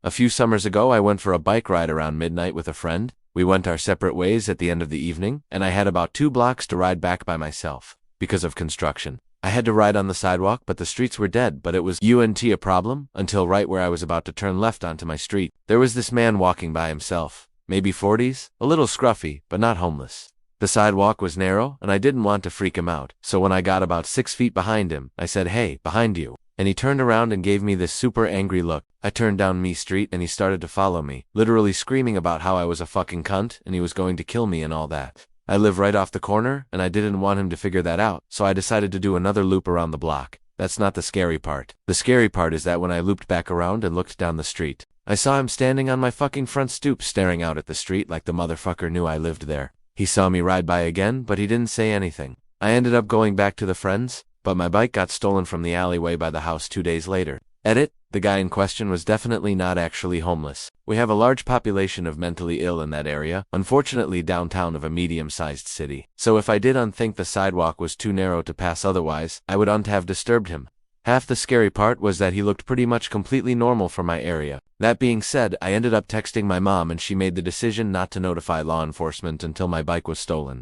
A few summers ago, I went for a bike ride around midnight with a friend. We went our separate ways at the end of the evening, and I had about 2 blocks to ride back by myself. Because of construction, I had to ride on the sidewalk, but the streets were dead, but it was a problem, until right where I was about to turn left onto my street. There was this man walking by himself, maybe 40s, a little scruffy, but not homeless. The sidewalk was narrow, and I didn't want to freak him out, so when I got about 6 feet behind him, I said, "Hey, behind you." And he turned around and gave me this super angry look. I turned down me street and he started to follow me, literally screaming about how I was a fucking cunt and he was going to kill me and all that. I live right off the corner, and I didn't want him to figure that out, so I decided to do another loop around the block. That's not the scary part. The scary part is that when I looped back around and looked down the street, I saw him standing on my fucking front stoop staring out at the street like the motherfucker knew I lived there. He saw me ride by again, but he didn't say anything. I ended up going back to the friends, but my bike got stolen from the alleyway by the house 2 days later. Edit: the guy in question was definitely not actually homeless. We have a large population of mentally ill in that area, unfortunately downtown of a medium-sized city. So if I did think the sidewalk was too narrow to pass otherwise, I wouldn't have disturbed him. Half the scary part was that he looked pretty much completely normal for my area. That being said, I ended up texting my mom and she made the decision not to notify law enforcement until my bike was stolen.